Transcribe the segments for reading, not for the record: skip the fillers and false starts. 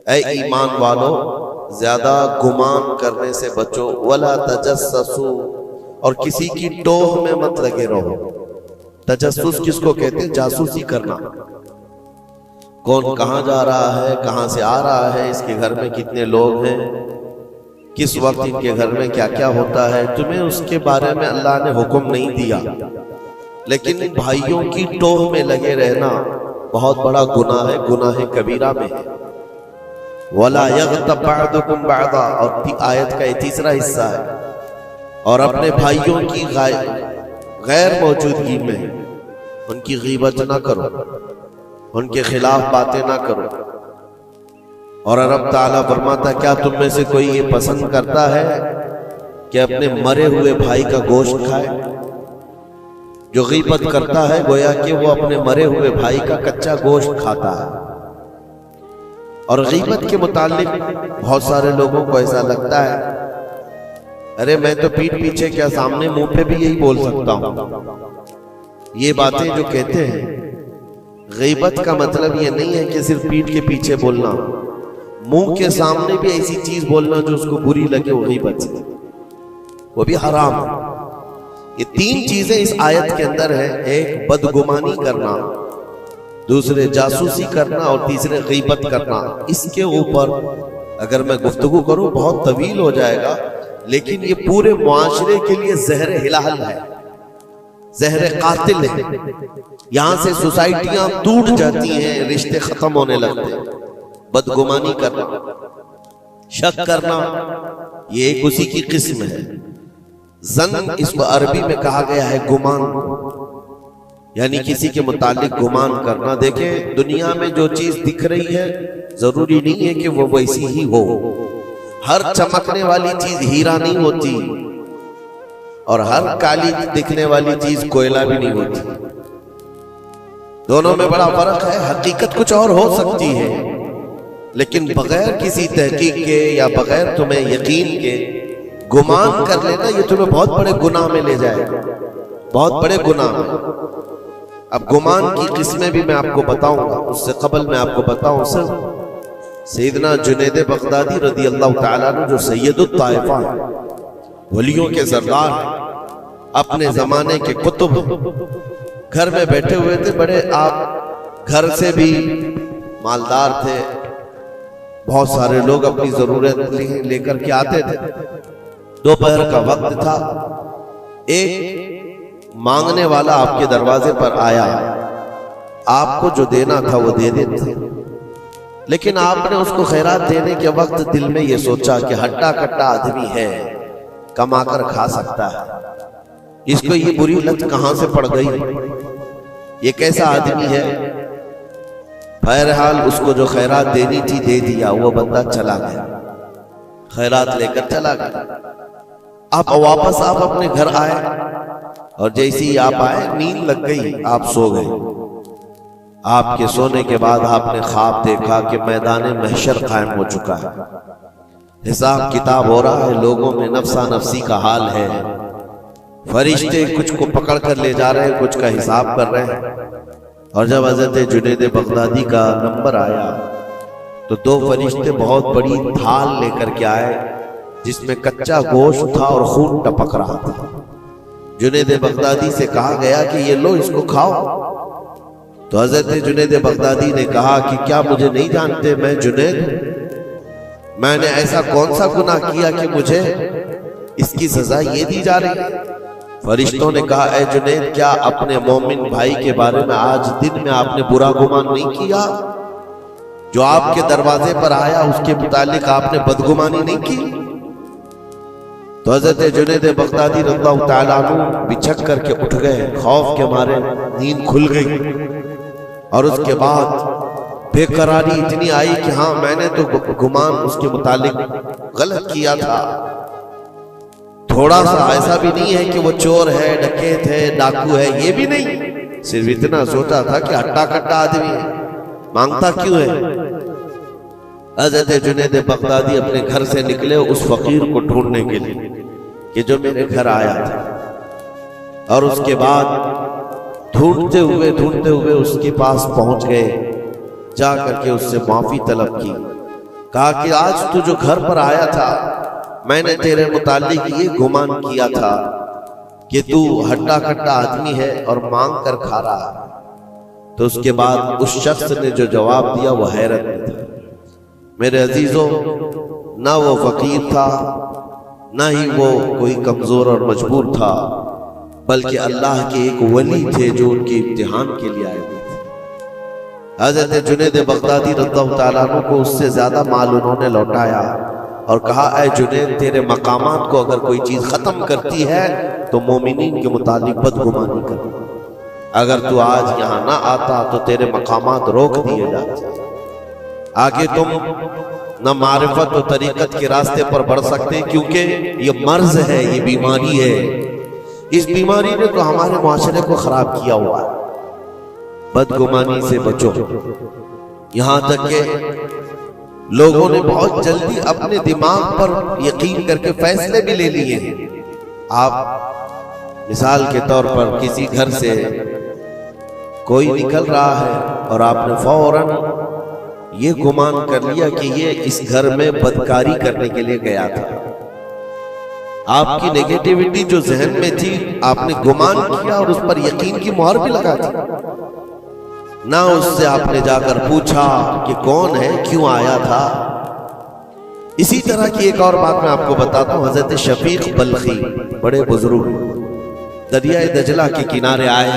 ऐ ईमान वालों, ज्यादा गुमान करने से बचो। वला तजस्ससु, और किसी की टोह में मत लगे रहो। तजस्सुस किसको कहते हैं? जासूसी करना। कौन कहां जा रहा है, कहां से आ रहा है, इसके घर में कितने लोग हैं, किस वक्त इनके घर में क्या क्या होता है, तुम्हें उसके बारे में अल्लाह ने हुक्म नहीं दिया। लेकिन भाइयों की टोह में लगे रहना बहुत बड़ा गुनाह है, गुनाह कबीरा में है। वला यग़्तब बअदुकुम बअदा, और आयत का ये तीसरा हिस्सा है। और अपने भाइयों की गैर मौजूदगी में उनकी गीबत ना करो, उनके खिलाफ बातें ना करो। और रब ताला फरमाता, क्या तुम में से कोई ये पसंद करता है कि अपने मरे हुए भाई का गोश्त खाए? जो गीबत करता है गोया कि वो अपने मरे हुए भाई का कच्चा गोश्त खाता है। और गीबत के मुतालिक बहुत सारे लोगों को ऐसा लगता है, अरे मैं तो पीठ पीछे क्या सामने मुंह पे भी यही बोल सकता हूं। ये बातें जो कहते हैं, गीबत का मतलब ये नहीं है कि सिर्फ पीठ के पीछे बोलना, मुंह के सामने भी ऐसी चीज बोलना जो उसको बुरी लगे, वो गीबत से, वो भी हराम है। ये तीन चीजें इस आयत के अंदर है। एक बदगुमानी करना, दूसरे जासूसी करना, और तीसरे गीबत करना। इसके ऊपर अगर मैं गुफ्तगू करूं बहुत तवील हो जाएगा, लेकिन ये पूरे मुआशरे के लिए जहर हिलाल है, जहर कातिल है। यहां से सोसाइटियां टूट जाती हैं, रिश्ते खत्म होने लगते हैं। बदगुमानी करना, शक करना, ये एक उसी की किस्म है। जन इसको अरबी में कहा गया है गुमान, यानी किसी के मुतालिक गुमान करना। देखें, दुनिया में जो चीज दिख रही है जरूरी नहीं है कि वो वैसी ही हो। हर चमकने वाली चीज हीरा नहीं होती, और हर काली दिखने वाली चीज कोयला भी नहीं होती। दोनों में बड़ा फर्क है। हकीकत कुछ और हो सकती है, लेकिन बगैर किसी तहकीक के या बगैर तुम्हें यकीन के गुमान कर लेना, ये तुम्हें बहुत बड़े गुनाह में ले जाएगा, बहुत बड़े गुनाह में। अब गुमान की किस्में भी मैं आपको बताऊंगा, उससे कबल मैं आपको बताऊं सिर्फ सैयदना जुनैद बगदादी रज़ी अल्लाह ताला अन्हु, जो सैयदुत ताइफा है, वलियों के सरदार, अपने जमाने के कुतुब, घर में बैठे हुए थे। बड़े आप घर से भी मालदार थे, बहुत सारे लोग अपनी जरूरत लेकर के आते थे। दोपहर का वक्त था, एक मांगने वाला आपके दरवाजे पर आया। आपको जो देना था वो दे देते, लेकिन आपने उसको खैरात देने के वक्त दिल में ये सोचा कि हट्टा कट्टा आदमी है, कमाकर खा सकता है, इसको ये बुरी लत कहां से पड़ गई, ये कैसा आदमी है। बहरहाल उसको जो खैरात देनी थी दे दिया, वो बंदा चला गया, खैरात लेकर चला गया। अब वापस आप अपने घर आए, और जैसे ही आप आए नींद लग गई, आप सो गए। आपके सोने के बाद आपने ख्वाब देखा कि मैदान महशर कायम हो चुका है, हिसाब किताब हो रहा है, लोगों में नफ्सा नफ्सी का हाल है, फरिश्ते कुछ को पकड़ कर ले जा रहे हैं, कुछ का हिसाब कर रहे हैं। और जब हज़रत जुनैद बगदादी का नंबर आया तो दो फरिश्ते बहुत बड़ी थाल लेकर के आए, जिसमें कच्चा गोश्त था और खून टपक रहा था। जुनैद बगदादी से कहा गया कि ये लो, इसको खाओ। तो हज़रत जुनैद बगदादी ने कहा कि क्या मुझे नहीं जानते, मैं जुनैद, मैंने ऐसा कौन सा गुनाह किया कि मुझे इसकी सजा ये दी जा रही है। फरिश्तों ने कहा, ऐ जुनैद, क्या अपने मोमिन भाई के बारे में आज दिन में आपने बुरा गुमान नहीं किया? जो आपके दरवाजे पर आया उसके मुतालिक आपने बदगुमानी नहीं की? तो हज़रत जुनैद बगदादी रज़ियल्लाहु ताला अन्हु बिछक करके उठ गए, खौफ के मारे नींद खुल गई। और उसके बाद बेकरारी इतनी आई कि हाँ, मैंने तो गुमान उसके मुतालिक गलत किया था। थोड़ा सा ऐसा भी नहीं है कि वो चोर है, डकैत है, डाकू है, ये भी नहीं, सिर्फ इतना सोचा था कि हट्टा कट्टा आदमी है, मांगता क्यों है। हज़रत जुनैद बगदादी अपने घर से निकले उस फकीर को ढूंढने के लिए कि जो मेरे घर आया था। और उसके बाद ढूंढते हुए उसके पास पहुंच गए, जा करके उससे माफी तलब की। कहा कि आज तू जो घर पर आया था, मैंने तेरे मुतालिक ये गुमान किया था कि तू हट्टा कट्टा आदमी है और मांग कर खा रहा है। तो उसके बाद उस शख्स ने जो जवाब दिया वो हैरत में था। मेरे अजीजों, ना वो फकीर था, ना ही वो कोई कमजोर और मजबूर था, बल्कि अल्लाह के एक वली थे जो उनके इम्तिहान के लिए आए हुए थे। हजरत जुनैद बगदादी रज़ियल्लाहु ताला अन्हु को उससे ज्यादा माल उन्होंने लौटाया और कहा, ऐ जुनैद, तेरे मकामात को अगर कोई चीज खत्म करती है तो मोमिनीन के मुतालिक बदगुमानी कर। अगर तू आज यहाँ ना आता तो तेरे मकामात रोक दिए जाते। आगे तुम न मारिफत और तरीकत के रास्ते पर बढ़ सकते, क्योंकि ये मर्ज है, ये बीमारी है। इस बीमारी ने तो हमारे मुआशरे को खराब किया हुआ है। बदगुमानी से बचो। यहां तक के लोगों ने बहुत जल्दी अपने दिमाग पर यकीन करके फैसले भी ले लिए हैं। आप मिसाल के तौर पर किसी घर से कोई निकल रहा है और आपने फौरन ये गुमान कर लिया कि ये इस घर में बदकारी करने के लिए गया था। आपकी नेगेटिविटी जो जहन में थी, आपने गुमान किया और उस पर यकीन की मोहर भी लगा दी। ना उससे आपने जाकर पूछा कि कौन है, क्यों आया था। इसी तरह की एक और बात मैं आपको बताता हूं। हजरत शफीक बल्खी, बड़े बुजुर्ग, दरियाए दजला के किनारे आए,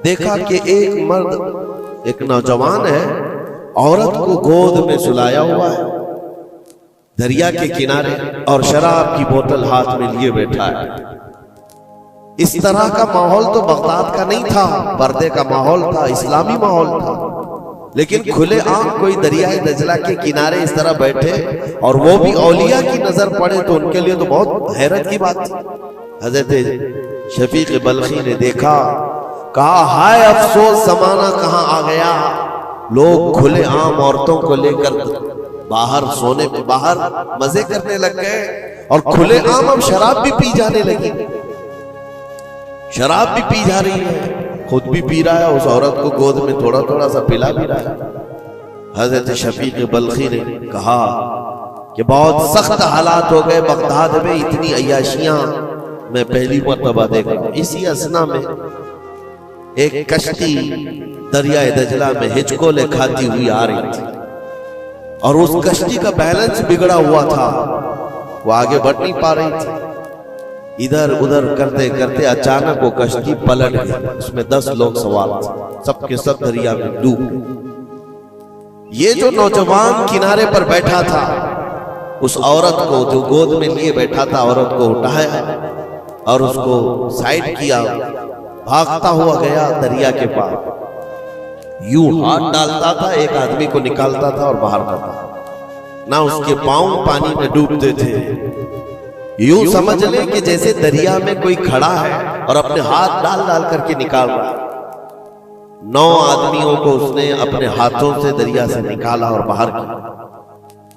देखा कि एक मर्द, एक नौजवान है, औरत को गोद में सुलाया हुआ है दरिया के किनारे और शराब की बोतल हाथ में लिए बैठा है। इस तरह का माहौल तो बगदाद का नहीं था, पर्दे का माहौल था, इस्लामी माहौल था। लेकिन खुले आम कोई दरियाए दजला के किनारे इस तरह बैठे और वो भी औलिया की नजर पड़े तो उनके लिए तो बहुत हैरत की बात थी। हजरत शफीक बल्खी ने देखा, कहा, हाय अफसोस, जमाना कहां आ गया। लोग खुले आम औरतों को लेकर बाहर सोने में बाहर मजे करने लग गए और खुले आम अब शराब भी पी जाने लगी। शराब भी पी जा रही है, खुद भी पी रहा है, उस औरत को गोद में थोड़ा थोड़ा सा पिला भी रहा है। हजरत शफीक बल्खी ने कहा कि बहुत सख्त हालात हो गए बगदाद में, इतनी अय्याशियां मैं पहली मर्तबा देख रहा हूं। इसी असना में एक कश्ती दरियाए दजला में हिचकोले खाती हुई आ रही थी और उस कश्ती का बैलेंस बिगड़ा हुआ था, वो आगे बढ़ नहीं पा रही थी। इधर उधर करते करते अचानक वो कश्ती पलट गई, उसमें 10 लोग सवार थे, सबके सब दरिया में डूब। ये जो नौजवान किनारे पर बैठा था, उस औरत को जो गोद में लिए बैठा था, औरत को उठाया और उसको साइड किया, भागता हुआ गया दरिया के पार। यूं हाथ डालता था, एक आदमी को निकालता था और बाहर करता, ना उसके पांव पानी में डूबते थे। यूं समझ ले कि जैसे दरिया में कोई खड़ा है और अपने हाथ डाल डाल करके निकाल रहा है। 9 आदमियों को उसने अपने हाथों से दरिया से निकाला और बाहर किया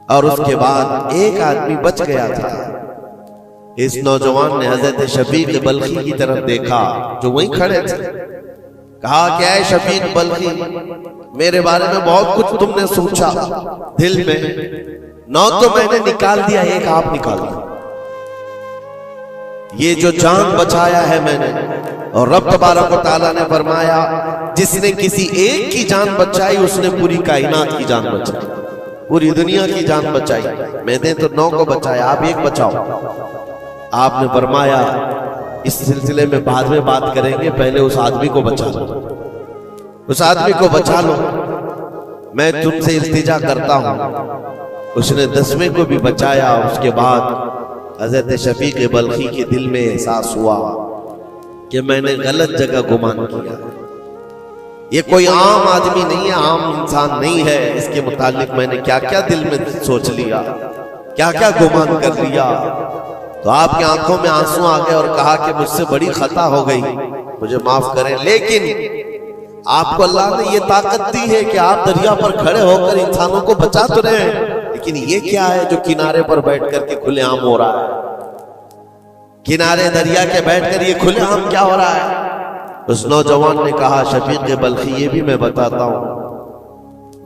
और उसके बाद एक आदमी बच गया था। इस नौजवान ने हजरत शफीक बल्खी की तरफ देखा जो वहीं खड़े थे। कहा, क्या है शफीक बल्खी, मेरे बारे में बहुत कुछ तुमने सोचा दिल में, 9 तो मैंने निकाल दिया, एक आप निकाल दिया। ये जो जान बचाया है मैंने, और रब तबारक व तआला ने फरमाया, जिसने किसी एक की जान बचाई उसने पूरी कायनात की जान बचाई, पूरी दुनिया की जान बचाई। मैंने तो 9 को बचाया, आप एक बचाओ। आपने फरमाया, इस सिलसिले में बाद में बात करेंगे, पहले उस आदमी को बचा लो, उस आदमी को बचा लो, मैं तुमसे इल्तिजा करता हूं। उसने 10वें को भी बचाया। उसके बाद हजरत शफीक बल्खी के दिल में एहसास हुआ कि मैंने गलत जगह गुमान किया। ये कोई आम आदमी नहीं है, आम इंसान नहीं है, इसके मुतालिक मैंने क्या क्या दिल में सोच लिया, क्या क्या गुमान कर लिया। तो आपकी आंखों में आंसू आ गए और कहा कि मुझसे बड़ी खता हो गई, मुझे माफ करें। लेकिन आपको अल्लाह ने ये ताकत दी है कि आप दरिया पर खड़े होकर इंसानों को बचा तो रहे हैं, लेकिन ये क्या है जो किनारे पर बैठ करके खुलेआम हो रहा है? किनारे दरिया के बैठकर ये खुलेआम क्या हो रहा है? उस नौजवान ने कहा, शफीक बल्खी, ये भी मैं बताता हूं,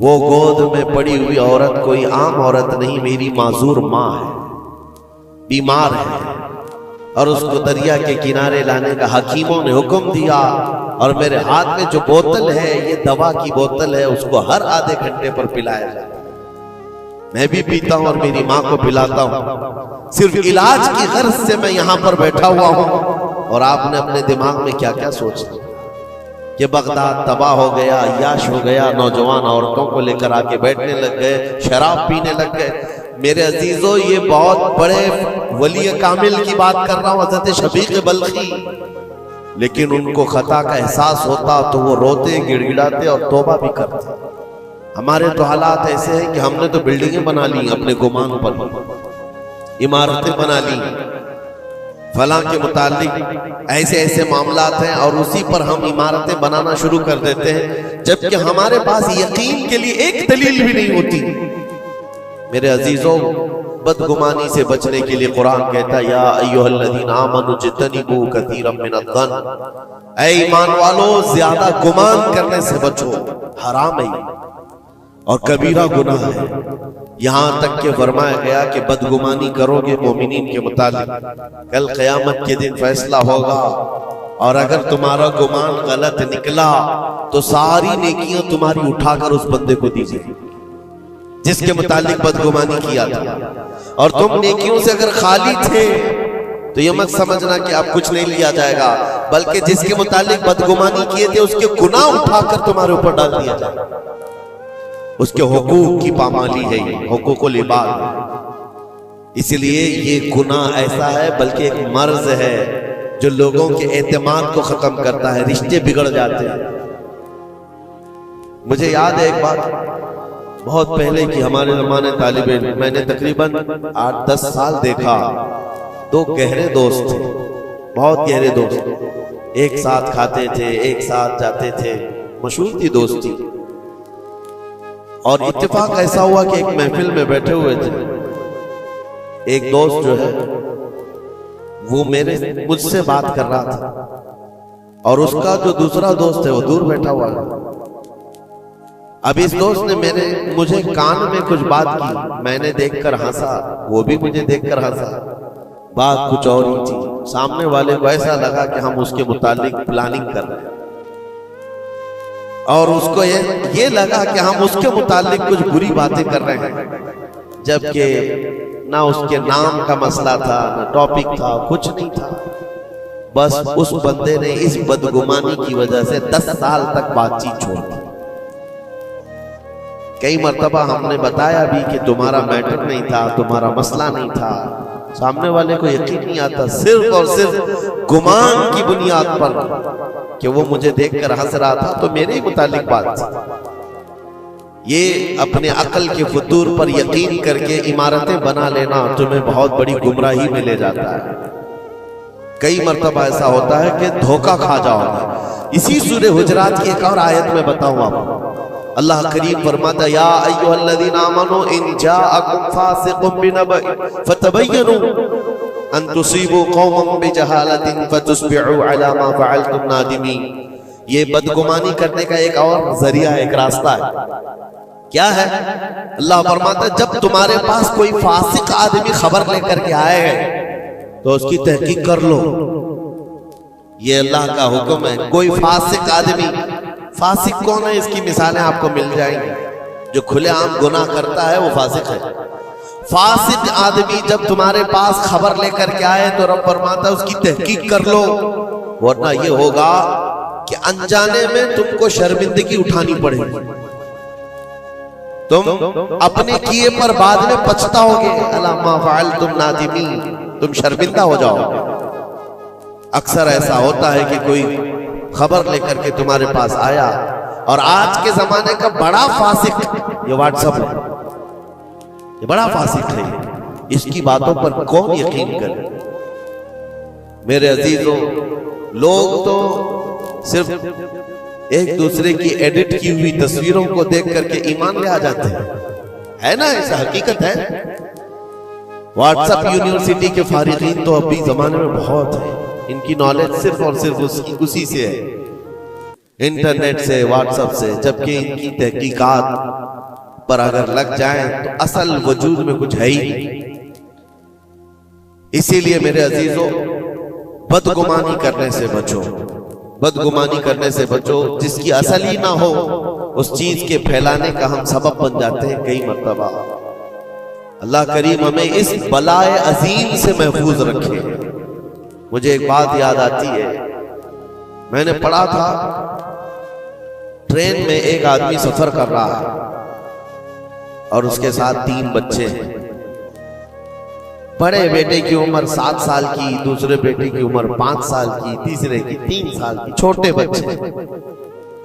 वो गोद में पड़ी हुई औरत कोई आम औरत नहीं, मेरी माजूर माँ है, बीमार है, और उसको दरिया के किनारे लाने का हकीमों ने हुक्म दिया। और मेरे हाथ में जो बोतल है ये दवा की बोतल है, उसको हर आधे घंटे पर पिलाया जाता है। मैं भी पीता हूं और मेरी माँ को पिलाता हूं। सिर्फ इलाज की गर्ज से मैं यहां पर बैठा हुआ हूं। और आपने अपने दिमाग में क्या क्या सोच लिया कि बगदाद तबाह हो गया, अय्याश हो गया, नौजवान औरतों को लेकर आके बैठने लग गए, शराब पीने लग गए। मेरे अजीजों, ये बहुत बड़े वली कामिल की बात कर रहा हूं, हज़रत शबीक बल्खी। लेकिन उनको खता का एहसास होता तो वो रोते, गिड़गिड़ाते और तौबा भी करते। हमारे तो हालात ऐसे हैं कि हमने तो बिल्डिंगें बना ली अपने गुमान पर, इमारतें बना ली, फलां के मुतालिक ऐसे ऐसे मामलात हैं, और उसी पर हम इमारतें बनाना शुरू कर देते हैं, जबकि हमारे पास यकीन के लिए एक दलील भी नहीं होती। मेरे अजीजों, बदगुमानी से बचने के लिए कुरान कहता है, या अय्युहल्लज़ीना आमनू इज्तनिबू कसीरम मिनज़्ज़न, ऐ ईमान वालों, ज्यादा गुमान करने से बचो, हराम है और कबीरा गुनाह है। यहां तक के फरमाया गया कि बदगुमानी करोगे मोमिनीन के मुतालिक, कल क़यामत के दिन फैसला होगा, और अगर तुम्हारा गुमान गलत निकला तो सारी नेकियां तुम्हारी उठाकर उस बंदे को दी जाएगी जिसके मुतालिक बदगुमानी किया था। और तुम नेकियों से अगर खाली थे तो ये मत समझना कि अब कुछ नहीं लिया जाएगा, बल्कि जिसके मुतालिक बदगुमानी किए थे उसके गुनाह उठाकर तुम्हारे ऊपर डाल दिया जाएगा। उसके हुकूक की पामाली है, हुकूकुल इबाद। इसलिए ये गुनाह ऐसा है, बल्कि एक मर्ज है जो लोगों के एतमाद को खत्म करता है, रिश्ते बिगड़ जाते हैं। मुझे याद है एक बात बहुत पहले की, हमारे जमाने तालिब इल्म, मैंने तकरीबन 8-10 साल देखा, दो गहरे दोस्त थे, बहुत गहरे दोस्त, एक साथ खाते थे, एक साथ जाते थे, मशहूर थी दोस्ती। और इत्तेफाक ऐसा हुआ कि एक महफिल में बैठे हुए थे, एक दोस्त जो है वो मुझसे बात कर रहा था, और उसका जो दूसरा दोस्त है वो दूर बैठा हुआ है। अब इस दोस्त ने मुझे कान में कुछ बात की, मैंने देखकर हंसा, वो भी मुझे देखकर हंसा, बात कुछ और ही थी। सामने वाले को ऐसा लगा कि हम उसके मुतालिक प्लानिंग कर रहे हैं, और उसको ये लगा कि हम उसके मुतालिक कुछ बुरी बातें कर रहे हैं, जबकि ना उसके नाम का मसला था, ना टॉपिक था, कुछ नहीं था। बस उस बंदे ने इस बदगुमानी की वजह से 10 साल तक बातचीत छोड़ दी। कई मर्तबा हमने बताया भी कि तुम्हारा मैटर नहीं था, तुम्हारा मसला नहीं था, सामने वाले को यकीन नहीं आता, सिर्फ और सिर्फ गुमान की बुनियाद पर कि वो मुझे देखकर हंस रहा था तो मेरे ही मुतालिक बात थी। ये अपने अकल के फतूर पर यकीन करके इमारतें बना लेना तुम्हें बहुत बड़ी गुमराही में ले जाता है। कई मर्तबा ऐसा होता है कि धोखा खा जाओगे। इसी सूरह हुजरात की एक और आयत में बताऊं आपको, अल्लाह करीम फरमाता, या अय्युहल्लज़ीना आमनू इन जाअकुम फासिकुम बिनबइन फतबय्यनु अन तुसीबू कौमन बिजहालतिन फतुस्बिहू अला मा फअलतुम नादिमीन। ये बदगुमानी करने का एक और जरिया, एक रास्ता है। क्या है? अल्लाह फरमाता, जब तुम्हारे पास कोई फासिक आदमी खबर लेकर के आए तो उसकी तहकीक कर लो। ये अल्लाह का हुक्म है। कोई फासिक आदमी, फासिक कौन है इसकी मिसालें आपको मिल जाएंगी। जो खुलेआम गुनाह करता है वो फासिक है। फासिक आदमी जब तुम्हारे पास खबर लेकर के आए तो रब फरमाता है उसकी तहकीक कर लो, वरना ये होगा कि अनजाने में तुमको शर्मिंदगी उठानी पड़ेगी। तुम अपने किए पर बाद में पछताओगे, अला मा फअलतुम नादिमीन, तुम शर्मिंदा हो जाओगे। अक्सर ऐसा होता है कि कोई खबर लेकर के तुम्हारे पास आया, और आज के जमाने का बड़ा फासिक ये व्हाट्सएप है, ये बड़ा फासिक है। इसकी बातों पर कौन यकीन करे? मेरे अजीजों, लोग तो सिर्फ एक दूसरे की एडिट की हुई तस्वीरों को देख करके ईमान ले आ जाते हैं, है ना? ऐसा हकीकत है। व्हाट्सएप यूनिवर्सिटी के फारिगीन तो अभी जमाने में बहुत है, इनकी नॉलेज सिर्फ और सिर्फ उसी से है, इंटरनेट से, व्हाट्सएप से, जबकि इनकी तहकीकात पर अगर लग जाए तो असल वजूद में कुछ है ही नहीं। इसीलिए मेरे अजीजों, बदगुमानी करने से बचो, बदगुमानी करने से बचो। जिसकी असल ही ना हो उस चीज के फैलाने का हम सबब बन जाते हैं कई मर्तबा। अल्लाह करीम हमें इस बलाए अजीम से महफूज रखे। मुझे एक बात याद आती है, मैंने पढ़ा था ट्रेन में एक आदमी सफर कर रहा है और उसके साथ 3 बच्चे हैं। बड़े बेटे की उम्र 7 साल की, दूसरे बेटे की उम्र 5 साल की, तीसरे की 3 साल की। छोटे बच्चे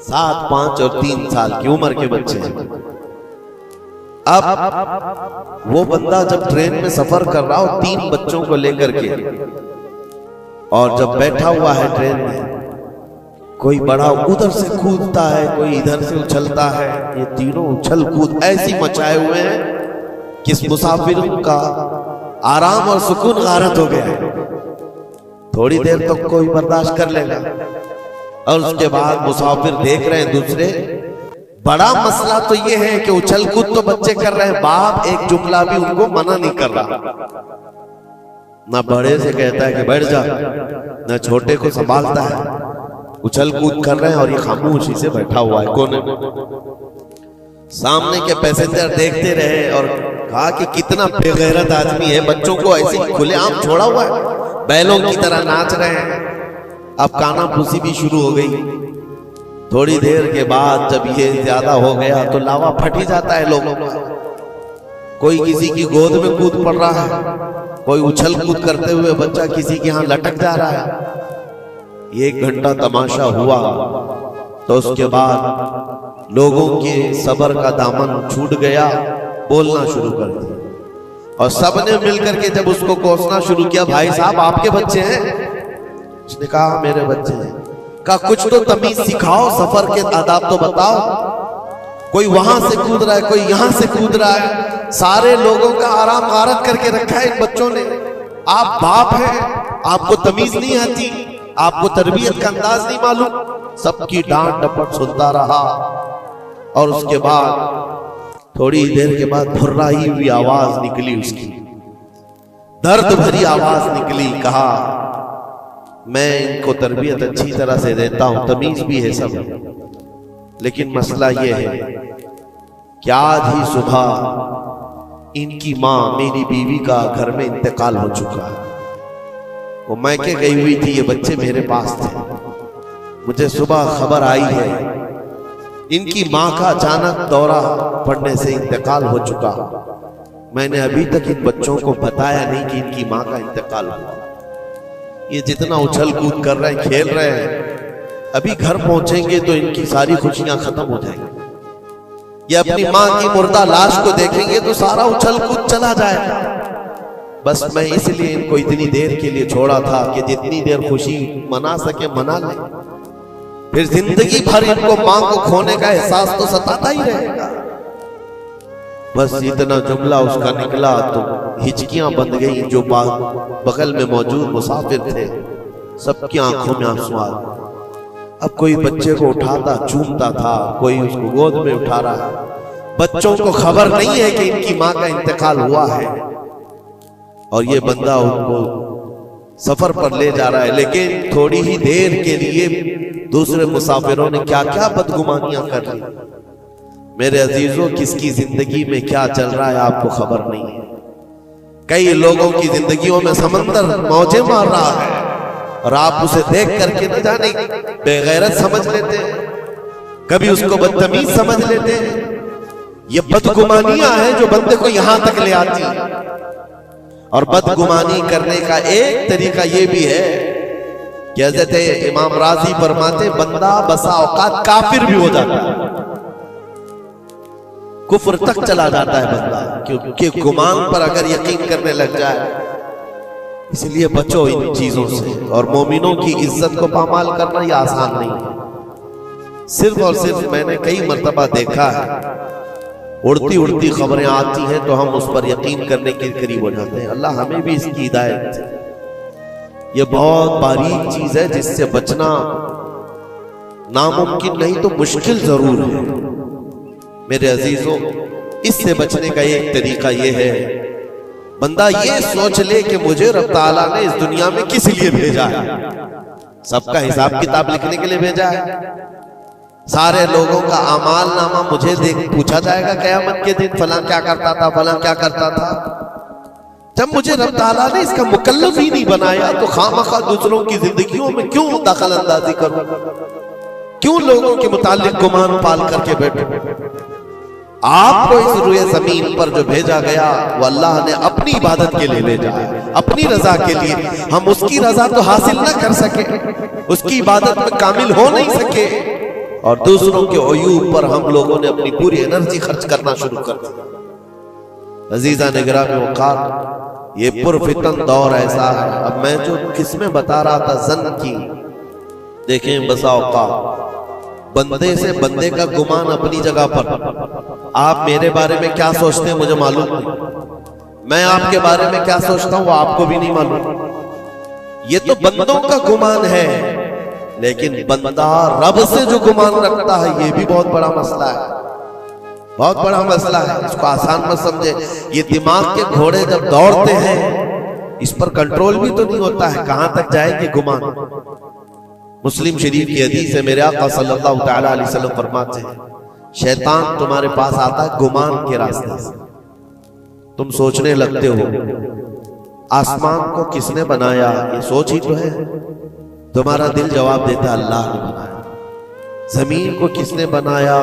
7, 5 और 3 साल की उम्र के बच्चे हैं। अब वो बंदा जब ट्रेन में सफर कर रहा हो 3 बच्चों को लेकर के, और जब बैठा हुआ है ट्रेन में, कोई बड़ा उधर से कूदता है, कोई इधर से उछलता है। ये तीनों उछल कूद ऐसी मचाए हुए हैं कि इस मुसाफिर का आराम और सुकून गारत हो गया है। थोड़ी देर तो कोई बर्दाश्त कर लेगा, और उसके बाद मुसाफिर देख रहे हैं दूसरे। बड़ा मसला तो ये है कि उछल कूद तो बच्चे कर रहे हैं, बाप एक जुमला भी उनको मना नहीं कर रहा। ना बड़े से कहता है कि बैठ जा, ना छोटे को संभालता है। उछल कूद कर रहे हैं और ये खामोशी से बैठा हुआ है कोने में। सामने के पैसेंजर देखते रहे और कहा कि कितना बेगैरत आदमी है, बच्चों को ऐसे खुलेआम छोड़ा हुआ है, बैलों की तरह नाच रहे हैं। अब कानाफूसी भी शुरू हो गई। थोड़ी देर के बाद जब ये ज्यादा हो गया तो लावा फट ही जाता है लोगों का। कोई किसी की गोद में कूद पड़ रहा है, कोई उछल कूद करते हुए बच्चा किसी के यहाँ लटक जा रहा है। 1 घंटा तमाशा हुआ तो उसके बाद लोगों के सब्र का दामन छूट गया, बोलना शुरू कर दिया। और सबने मिलकर के जब उसको कोसना शुरू किया, भाई साहब आपके बच्चे हैं? उसने कहा मेरे बच्चे हैं। कहा कुछ तो तमीज सिखाओ, सफर के आदाब तो बताओ। कोई वहां से कूद रहा है, कोई यहां से कूद रहा है, सारे लोगों का आराम गारत करके रखा है इन बच्चों ने। आप बाप हैं, आपको तमीज नहीं आती, आपको तरबियत का अंदाज नहीं मालूम। सबकी डांट डपट सुनता रहा और उसके बाद थोड़ी देर के बाद फुर्राई हुई आवाज निकली, उसकी दर्द भरी आवाज निकली। कहा मैं इनको तरबियत अच्छी तरह से देता हूं, तमीज भी है सब, लेकिन मसला यह है कि आज ही सुबह इनकी मां मेरी बीवी का घर में इंतकाल हो चुका है। वो मैके गई हुई थी, ये बच्चे मेरे पास थे। मुझे सुबह खबर आई है इनकी मां का अचानक दौरा पड़ने से इंतकाल हो चुका। मैंने अभी तक इन बच्चों को बताया नहीं कि इनकी मां का इंतकाल हुआ। ये जितना उछल कूद कर रहे हैं, खेल रहे हैं, अभी घर पहुंचेंगे तो इनकी सारी खुशियां खत्म हो जाएंगी। ये अपनी मां की मुर्दा लाश को देखेंगे तो सारा उछल कूद चला जाएगा। बस मैं इसलिए इनको इतनी देर के लिए छोड़ा था कि जितनी देर खुशी मना सके मना ले, फिर जिंदगी भर इनको मां को खोने का एहसास तो सताता ही रहेगा। बस इतना जुमला उसका निकला तो हिचकियां बंद गई। जो बगल में मौजूद मुसाफिर थे सबकी आंखों में आंसू आ गए। अब कोई बच्चे को उठाता चूमता था, कोई उसको गोद में उठा रहा है। बच्चों को खबर नहीं है कि इनकी मां का इंतकाल हुआ है और ये बंदा उनको सफर पर ले जा रहा है। लेकिन थोड़ी ही देर के लिए दूसरे मुसाफिरों ने क्या क्या बदगुमानियां कर ली। मेरे अजीजों, किसकी जिंदगी में क्या चल रहा है आपको खबर नहीं है। कई लोगों की जिंदगियों में समंदर मौजें मार रहा है और आप उसे देख करके न जाने बेगैरत समझ लेते हैं, कभी उसको बदतमीज समझ लेते हैं। ये बदगुमानियां हैं जो बंदे को यहां तक ले आती है। और बदगुमानी करने का एक तरीका ये भी है कि हज़रत इमाम राजी फरमाते, बंदा बसा औकात काफिर भी हो जाता है, कुफ्र तक चला जाता है बंदा, क्योंकि गुमान पर अगर यकीन करने लग जाए। इसलिए बचो इन चीजों से। और मोमिनों की इज्जत को पामाल करना ये आसान नहीं है। सिर्फ और सिर्फ मैंने कई मर्तबा देखा है, उड़ती उड़ती खबरें आती हैं तो हम उस पर यकीन करने के करीब हो जाते हैं। अल्लाह हमें भी इसकी हिदायत दे। ये बहुत बारीक चीज है जिससे बचना नामुमकिन नहीं तो मुश्किल जरूर है। मेरे अजीजों, इससे बचने का एक तरीका यह है, बंदा ये सोच ले कि मुझे रब ताला ने इस दुनिया में किस लिए भेजा है। सबका हिसाब किताब लिखने के लिए भेजा है। सारे लोगों का अमाल नामा मुझे देख पूछा जाएगा क़यामत के दिन, फलां क्या करता था, फलां क्या करता था। जब मुझे रब ताला ने इसका मुकल्लफ ही नहीं बनाया तो खामखा दूसरों की जिंदगियों में क्यों दखल अंदाजी करूं, क्यों लोगों के मुतालिक गुमान पाल करके बैठूं। आपको इस रुए जमीन पर जो भेजा गया वो अल्लाह ने अपनी इबादत के लिए भेजा है, अपनी रजा के लिए। हम उसकी रजा तो हासिल ना कर सके, उसकी इबादत में कामिल हो नहीं सके, और दूसरों के अयूब पर हम लोगों ने अपनी पूरी एनर्जी खर्च करना शुरू कर दी। अजीजा निगरानी वक़ार, ये पुरफितन दौर ऐसा है। अब मैं जो किस्में बता रहा था जन की, देखें बसा औकात बंदे से बंदे का गुमान अपनी जगह पर। आप मेरे बारे में क्या सोचते हैं मुझे मालूम नहीं, मैं आपके बारे में क्या सोचता हूं वो आपको भी नहीं मालूम। ये तो बंदों का गुमान है, लेकिन बंदा रब से जो गुमान रखता है ये भी बहुत बड़ा मसला है, बहुत बड़ा मसला है। इसको आसान मत समझे। ये दिमाग के घोड़े जब दौड़ते हैं इस पर कंट्रोल भी तो नहीं होता है, कहां तक जाएंगे गुमान। मुस्लिम शरीफ की हदीस है, मेरे आका सल्लल्लाहु तआला अलैहि वसल्लम फरमाते हैं, शैतान तुम्हारे पास आता है गुमान के रास्ते से। तुम सोचने लगते हो आसमान को किसने बनाया, ये सोच ही तो है। तुम्हारा दिल जवाब देता है अल्लाह ने बनाया। जमीन को किसने बनाया,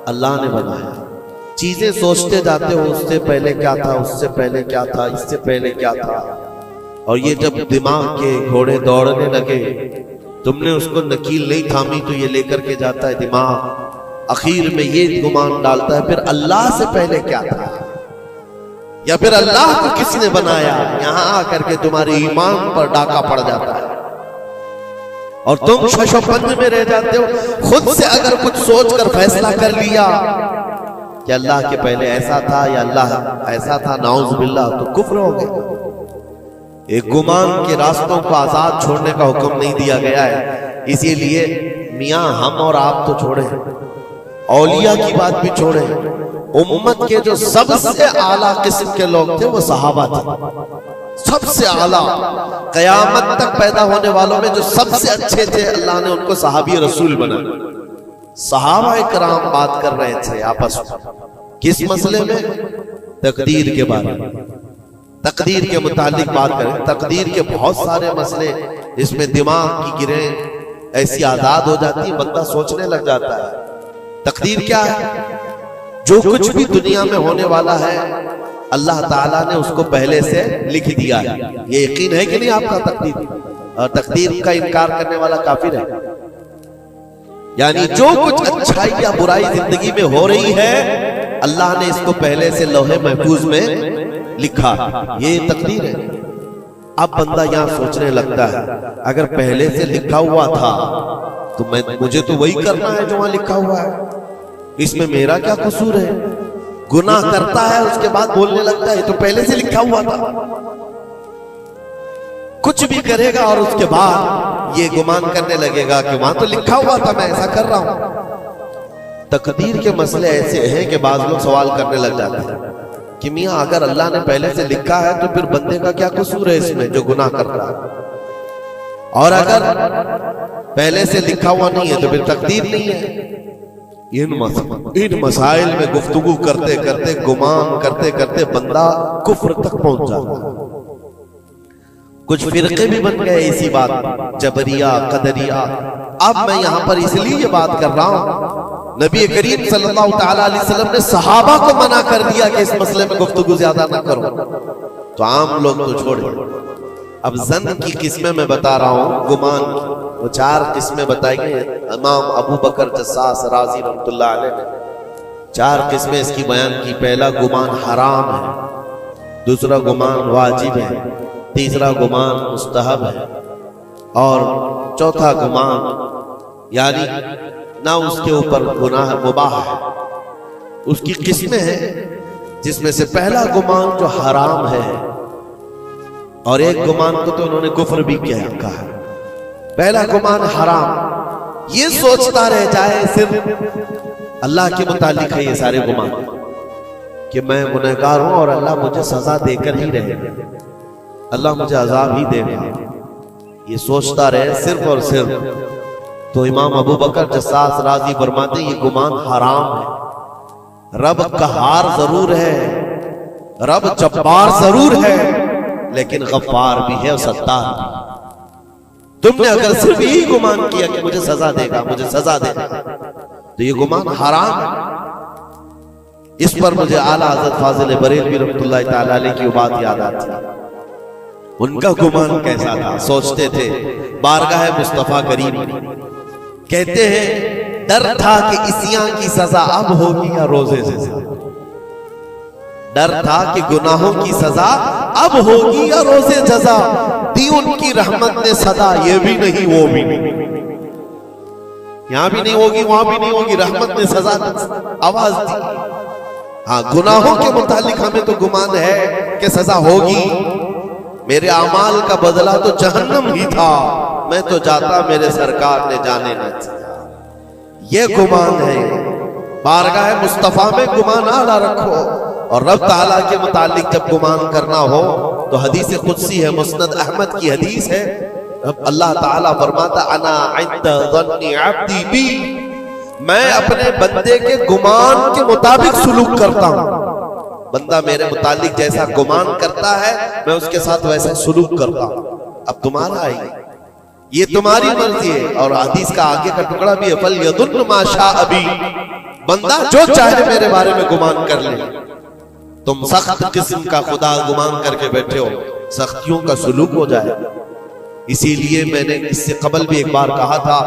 अल्लाह ने बनाया। चीजें सोचते जाते हो उससे पहले क्या था, उससे पहले क्या था, इससे पहले क्या था। और ये जब दिमाग के घोड़े दौड़ने लगे, तुमने उसको नकील नहीं थामी तो ये लेकर के जाता है दिमाग। आखिर में ये गुमान डालता है फिर अल्लाह से पहले क्या था, या फिर अल्लाह को किसने बनाया। यहां आकर के तुम्हारे ईमान पर डाका पड़ जाता है और तुम शशोपंज में रह जाते हो। खुद से अगर कुछ सोचकर फैसला कर लिया कि अल्लाह के पहले ऐसा था या अल्लाह ऐसा था, नाउज़ बिल्लाह, तो कुफ्र हो गया। एक गुमान के रास्तों को आजाद छोड़ने का हुक्म नहीं दिया गया है। इसीलिए मियां हम और आप तो छोड़े, औलिया की बात भी छोड़े, उम्मत के जो सबसे आला किस्म के लोग थे वो सहाबा थे। सबसे आला, कयामत तक पैदा होने वालों में जो सबसे अच्छे थे अल्लाह ने उनको सहाबी रसूल बनाया। सहाबा इकराम बात कर रहे थे आपस में किस मसले में, तकदीर के बारे में, तकदीर के मुतालिक बात करें। तकदीर के बहुत सारे मसले इसमें दिमाग की गिरें ऐसी आजाद हो जाती है, बंदा सोचने लग जाता है। तकदीर क्या है? जो कुछ भी दुनिया में होने वाला है अल्लाह ताला ने उसको पहले से लिख दिया है। ये यकीन है कि नहीं आपका तकदीर? और तकदीर का इनकार करने वाला काफिर है। यानी जो कुछ अच्छाई या बुराई जिंदगी में हो रही है अल्लाह ने इसको पहले से लौहे महफूज में लिखा, ये तकदीर है। अब बंदा यहां सोचने लगता है अगर पहले से लिखा हुआ था तो मुझे तो वही करना है जो वहां लिखा हुआ है, इसमें मेरा क्या कसूर है। गुनाह करता है उसके बाद बोलने लगता है तो पहले से लिखा हुआ था। कुछ भी करेगा और उसके बाद ये गुमान करने लगेगा कि वहां तो लिखा हुआ था, मैं ऐसा कर रहा हूं। तकदीर के मसले ऐसे हैं कि बाज लोग सवाल करने लग जाते हैं कि मियां अगर अल्लाह ने पहले से लिखा है तो फिर बंदे का क्या कसूर है इसमें जो गुनाह कर रहा है, और अगर पहले से लिखा हुआ नहीं है तो फिर तकदीर नहीं है। इन मसाइल में गुफ्तगू करते करते, गुमान करते करते बंदा कुफ्र तक पहुंच जाता है। कुछ फिरके भी बन गए इसी बात, जबरिया, कदरिया। अब मैं यहां पर इसलिए ये बात कर रहा हूं, नबी करीम सल्लल्लाहु तआला अलैहि वसल्लम ने सहाबा को मना कर दिया कि इस मसले में गुफ्तगू ज्यादा ना करो, तो आम लोग तो छोड़े। अब जन की किस्में मैं बता रहा हूं, गुमान की वो 4 किस्में बताई गई। इमाम अबू बकर जस्सास राजी रहमतुल्लाह अलैह ने 4 किस्में इसकी बयान की। पहला गुमान हराम है, दूसरा गुमान वाजिब है, तीसरा गुमान मुस्तहब है, और चौथा गुमान यानी ना उसके ऊपर गुनाह मुबाह है। उसकी किस्में हैं जिसमें से पहला गुमान जो हराम है, और एक गुमान को तो उन्होंने कुफ्र भी कहा है। पहला गुमान हराम, ये सोचता रह जाए सिर्फ अल्लाह के मुतालिक है ये सारे गुमान, कि मैं गुनहगार हूं और अल्लाह मुझे सजा देकर ही रहेगा, अल्लाह मुझे अजाब ही देगा, ये सोचता रहे सिर्फ और सिर्फ, तो इमाम अबू बकर जस्सास राजी फरमाते ये गुमान हराम है। रब कहार जरूर है, रब जब्बार जरूर है, लेकिन गफ्फार भी है और सत्तार भी। तुमने अगर सिर्फ यही गुमान किया कि मुझे सजा देगा, मुझे सजा देगा, तो ये गुमान हराम है। इस पर मुझे आला हज़रत फाजिल बरेलवी रहमतुल्लाहि तआला अलैह की बात याद आती है। उनका गुमान कैसा था, सोचते थे बारगाह मुस्तफा करीम, कहते हैं डर था कि इसियां की सजा अब होगी या रोजे से, डर था कि गुनाहों की सजा अब होगी या रोजे जजा, दी उनकी रहमत ने सदा, ये भी नहीं वो भी नहीं, यहां भी नहीं होगी वहां भी नहीं होगी, रहमत ने सजा आवाज दी। हाँ, गुनाहों के मुतालिक हमें तो गुमान है कि सजा होगी, मेरे अमाल का बदला तो जहन्नम ही था, मैं तो जाता मेरे सरकार ने जाने न दिया, ये गुमान है। बारगाह मुस्तफा में गुमान आला रखो, और रब ताला के मुतालिक जब गुमान करना हो तो हदीस कुदसी है, मुस्नद अहमद की हदीस है, अल्लाह ताला फरमाता अना इंद ज़न्नी अब्दी बी, मैं अपने बंदे के गुमान के मुताबिक सुलूक करता हूं, बंदा मेरे मुतालिक जैसा गुमान करता है मैं उसके साथ वैसा सुलूक करता हूं। अब तुम्हारा है, ये तुम्हारी मर्जी है। और हदीस का आगे का टुकड़ा भी है, फल यदुन्न मा शाअ बी, बंदा जो चाहे मेरे बारे में गुमान कर ले। तुम सख्त किस्म का खुदा गुमान करके बैठे हो, सख्तियों का सुलूक हो जाए। इसीलिए मैंने इससे कबल भी एक बार कहा था,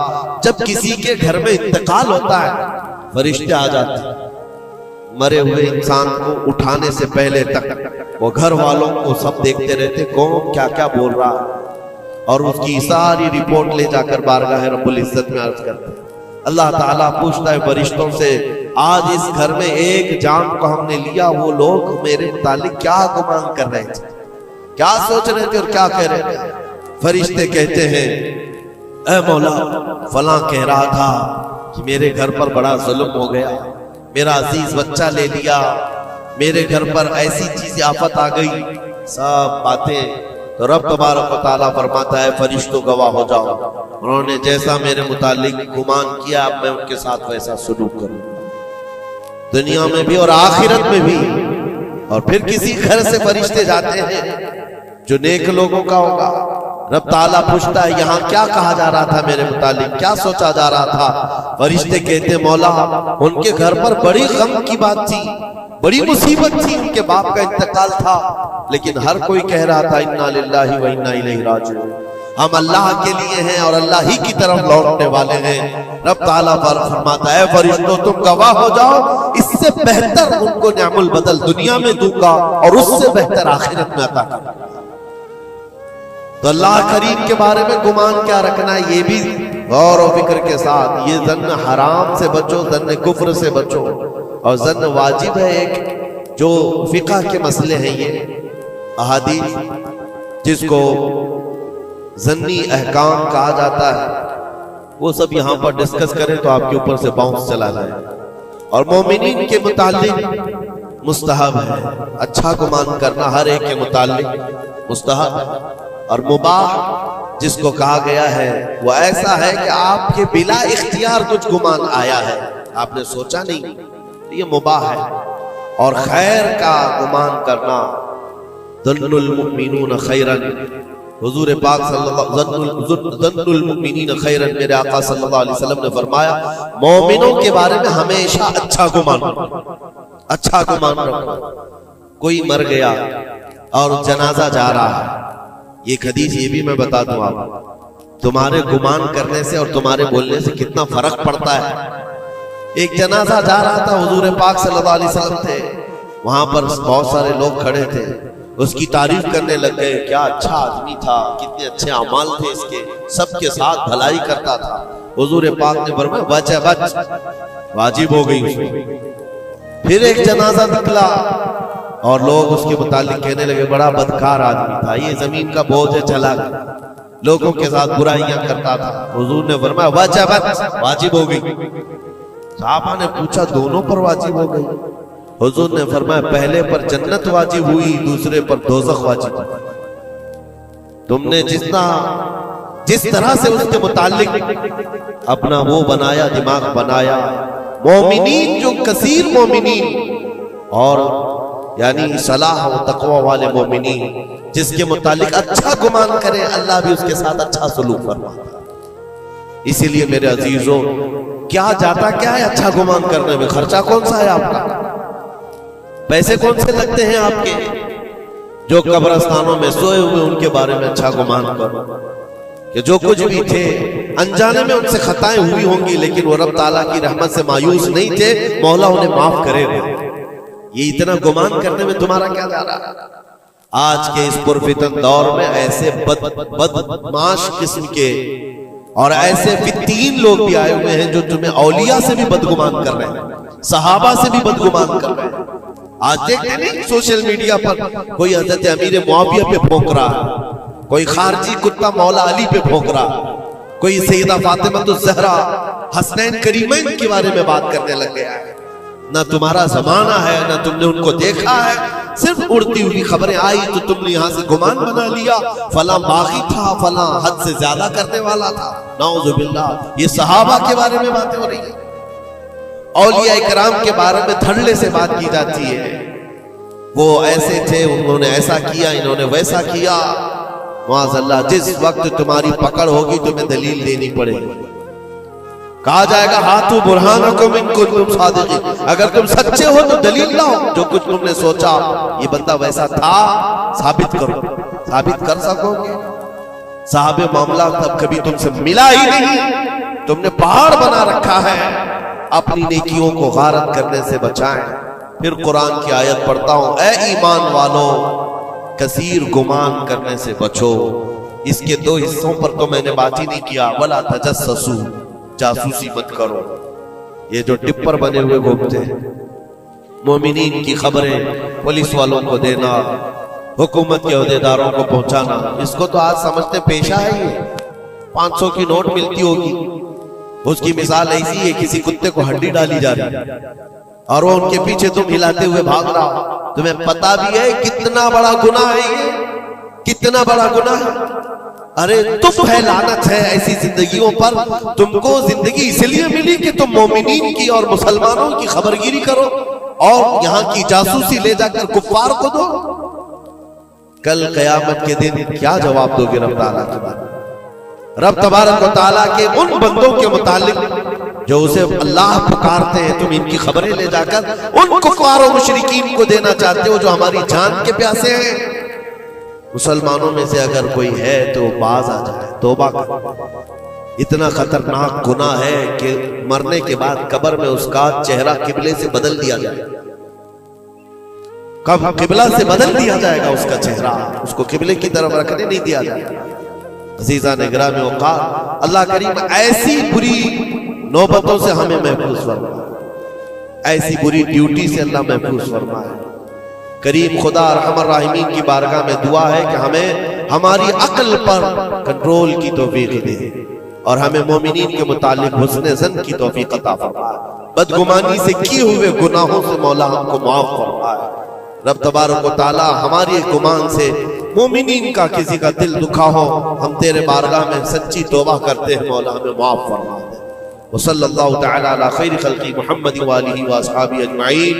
जब किसी के घर में इंतकाल होता है फरिश्ते आ जाते हैं, मरे हुए इंसान को उठाने से पहले तक वो घर वालों को सब देखते रहते कौन क्या क्या बोल रहा है, और उसकी सारी रिपोर्ट ले जाकर बारगाह रब्बुल इज्जत में अर्ज करते हैं। अल्लाह ताला पूछता है फरिश्तों से, आज इस घर में एक जान को हमने लिया, वो लोग मेरे मुतालिक क्या गुमान कर रहे थे, क्या सोच रहे थे और क्या कह रहे थे। फरिश्ते कहते हैं, ऐ मौला फलां कह रहा था कि मेरे घर पर बड़ा जुल्म हो गया, मेरा अजीज बच्चा ले लिया, मेरे घर पर ऐसी चीज आफत आ गई, सब बातें। तो रब तबारक व तआला फरमाता है फरिश्तों गवाह हो जाओ, उन्होंने जैसा मेरे मुतालिक गुमान किया अब मैं उनके साथ वैसा सुलूक करूं, दुनिया में भी और आखिरत में भी। और फिर किसी घर से फरिश्ते जाते हैं जो नेक लोगों का होगा, रब ताला पूछता है यहाँ क्या कहा जा रहा था मेरे मुतालिक, क्या सोचा जा रहा था। फरिश्ते कहते मौला उनके घर पर बड़ी गम की बात थी, बड़ी मुसीबत थी, उनके बाप का इंतकाल था, लेकिन हर कोई कह रहा था इन्ना लिल्लाहि व इन्ना इलैहि राजिऊन, हम अल्लाह के लिए हैं और अल्लाह ही की तरफ लौटने वाले हैं। रब ताला फरमाता है फरिश्तों तुम गवाह हो जाओ, इससे बेहतर उनको निअमुल बदल दुनिया में दूंगा और उससे बेहतर आखिरत में अता करूंगा। तो अल्लाह करीम के बारे में गुमान क्या रखना है, ये भी गौर और फिक्र के साथ। ये जन्न हराम से बचो, जन्न कुफ्र से बचो, और जन्न वाजिब है एक जो फिक़ह के मसले हैं, ये अहादीस जिसको जन्नी अहकाम कहा जाता है, वो सब यहाँ पर डिस्कस करें तो आपके ऊपर से बाउंस चला जाए। और मोमिनीन के मुतालिक मुस्तहब है, अच्छा गुमान करना हर एक के मुतालिक मुस्तहब है। और मुबाह जिसको कहा गया है वो ऐसा है कि आपके बिला इख्तियार कुछ गुमान आया है, आपने सोचा नहीं, ये मुबाह है। और खैर का गुमान करना, ज़न्नुल मुमिनीन खैरन, हुजूर पाक ज़न्नुल मुमिनीन खैरन, मेरे आका सल्लल्लाहु अलैहि वसल्लम ने फरमाया मोमिनों के बारे में हमेशा अच्छा गुमान रखो, अच्छा गुमान रखो। कोई मर गया और जनाजा जा रहा है, एक हदीस ये भी मैं बता दूं आप, तुम्हारे गुमान करने से और तुम्हारे बोलने से कितना फर्क पड़ता है। एक जनाजा जा रहा था, हुजूर पाक सल्लल्लाहु अलैहि वसल्लम थे, वहां पर बहुत सारे लोग खड़े थे, उसकी तारीफ करने लग गए, क्या अच्छा आदमी था, कितने अच्छे अमाल थे इसके, सबके साथ भलाई करता था। हुजूर पाक ने फरमाया वजबत, वाजिब हो गई उसमें। फिर एक जनाजा निकला और लोग उसके मुतालिक कहने लगे बड़ा बदकार आदमी था, ये जमीन का बोझ है, चला गया, लोगों के साथ बुराइयां करता था। हुजूर ने फरमाया वजबत, वाजिब हो गई। साहबा ने पूछा दोनों पर वाजिब हो गई? हुजूर ने फरमाया पहले पर जन्नत वाजिब हुई, दूसरे पर दोज़ख वाजिब हुई। तुमने जिस तरह से उसके मुतालिक अपना वो बनाया, दिमाग बनाया, मोमिनीन जो कसीर मोमिनीन और यानी सलाह और तकवा वाले मोमिनीन जिसके मुतालिक अच्छा गुमान करे, अल्लाह भी उसके साथ अच्छा सलूक फरमाता। इसीलिए मेरे अजीजों, क्या जाता क्या है अच्छा गुमान करने में? खर्चा कौन सा है आपका? पैसे कौन से लगते हैं आपके? जो कब्रस्तानों में सोए हुए उनके बारे में अच्छा गुमान करो कि जो कुछ भी थे अनजाने में उनसे खताएं हुई होंगी, लेकिन वो रब ताला की रहमत से मायूस नहीं थे, मौला उन्हें माफ करेगा। ये इतना गुमान करने में तुम्हारा क्या जा रहा है? आज के इस पुरफितन दौर में ऐसे बदमाश किस्म के और ऐसे फित्तीन लोग भी आए हुए हैं जो तुम्हें औलिया से भी बदगुमान कर रहे हैं, सहाबा से भी बदगुमान कर रहे हैं। आज देखते नहीं सोशल मीडिया पर कोई हजरत अमीर मुआविया पे भौंक रहा है, कोई खारजी कुत्ता मौला अली पे भौंक रहा है, कोई सैयदा फातिमा तो ज़हरा हसनैन करीमैन के बारे में बात करने लग गया है। ना तुम्हारा जमाना है, ना तुमने उनको देखा है, सिर्फ उड़ती हुई खबरें आई तो तुमने यहाँ से गुमान बना लिया, फला बागी था, फला हद से ज्यादा करने वाला था। नाउज़ुबिल्लाह, ये सहाबा के बारे में बातें हो रही है, औलिया इकराम के बारे में धड़ल्ले से बात की जाती है। वो ऐसे थे, उन्होंने ऐसा किया, इन्होंने वैसा किया। माज़अल्लाह, जिस वक्त तुम्हारी पकड़ होगी तुम्हें दलील देनी पड़ेगी। कहा जाएगा हाथू बुरहानकुम इन कुंतुम सादिकीन, अगर तुम सच्चे हो तो दलील लाओ। जो कुछ तुमने सोचा ये बंदा वैसा था, साबित करो। साबित कर सकोगे? साहबे मामला तब कभी तुमसे मिला ही नहीं, तुमने पहाड़ बना रखा है। अपनी नेकियों को गारत करने से बचाएं। फिर कुरान की आयत पढ़ता हूं, ए ईमान वालों, कसीर गुमान करने से बचो। इसके दो हिस्सों पर तो मैंने बात ही नहीं किया। वला तजस्ससू, जासूसी मत करो। ये जो टिप्पर बने हुए घूमते हैं, मोमिनीन की खबरें पुलिस वालों को देना, हुकूमत के अहदेदारों को पहुंचाना, इसको तो आज समझते पेशा है। ये 500 की नोट मिलती होगी, उसकी मिसाल ऐसी है, किसी कुत्ते को हड्डी डाली जा रही और वो उनके पीछे तुम हिलाते हुए भाग रहा हो। तुम्हें पता भी है कितना बड़ा गुनाह है ये, कितना बड़ा गुनाह है। अरे तुम है, लानत है ऐसी जिंदगियों पर। तुमको जिंदगी इसलिए मिली कि तुम मोमिनीन की और मुसलमानों की खबरगिरी करो और यहाँ की जासूसी ले जाकर कुफ्फार को दो। कल कयामत के दिन क्या जवाब दोगे रब ताला के बारे में? रब तबारक व तआला के उन बंदों के मुतालिक जो उसे अल्लाह पुकारते हैं, तुम इनकी खबरें ले जाकर उन कुफ्फार और मुशरिकीन को देना चाहते हो जो हमारी जान के प्यासे हैं। मुसलमानों में से अगर कोई है तो बाज आ जाए, तौबा कर। इतना खतरनाक गुनाह है कि मरने के बाद कब्र में उसका चेहरा किबले से बदल दिया जाए। कब किबला से बदल दिया जाएगा उसका चेहरा, उसको किबले की तरफ रखने नहीं दिया जाएगा। अजीजा ने गिरामी औक़ात, अल्लाह करीम ऐसी बुरी नौबतों से हमें महफूज फरमाए, ऐसी बुरी ड्यूटी से अल्लाह महफूज फरमाए। करीम खुदा रहमान राहिमीन की बारगाह में दुआ है कि हमें हमारी अक्ल पर कंट्रोल की तौफीक दे और हमें मोमिनीन के मुतालिक हुस्न ज़न की तौफीक अता फरमाए। बदगुमानी से किए हुए गुनाहों से मौला हमको माफ फरमाए। रब तबारक व तआला हमारी गुमान से मोमिनीन का किसी का दिल दुखा हो, हम तेरे बारगाह में सच्ची तौबा करते हैं, मौला हमें माफ फरमा दे। व सल्लल्लाहु तआला अला खैरि खल्क़ि मुहम्मद व आलिहि व अस्हाबिहि अजमईन।